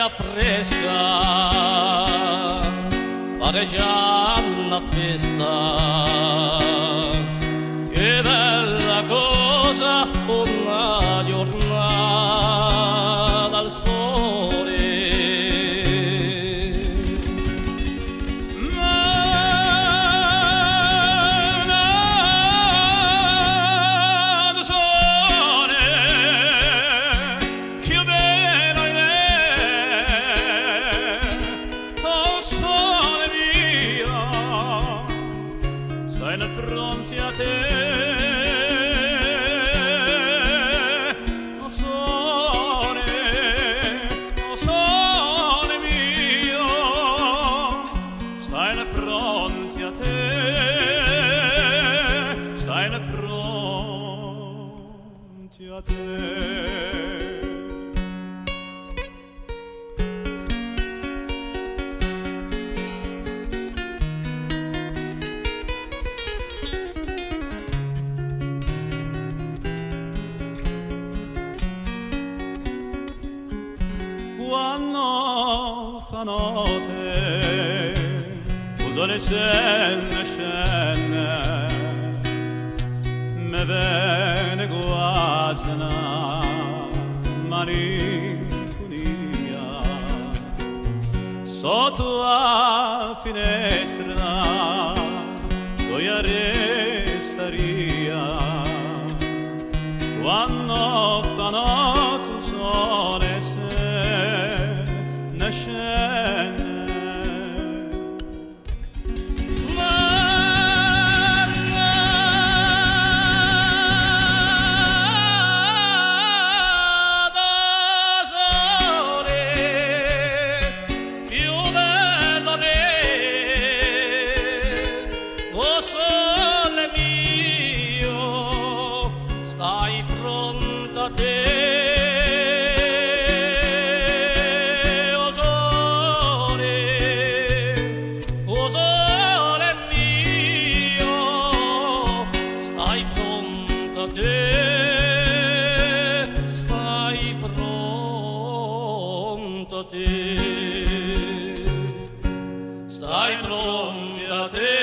aria fresca, pare già una festa. Che bella cosa una giornata al sole. Stai nel fronte a te, o sole mio, stai nel fronte a te, stai nel fronte a te. Quando fa notte uso le scene me vene guasna malinconia sotto a finestra poi restaria quando fa notte sole scene da sole più bello o sole mio stai pronto a te. Stai pronto a te, stai pronto a te.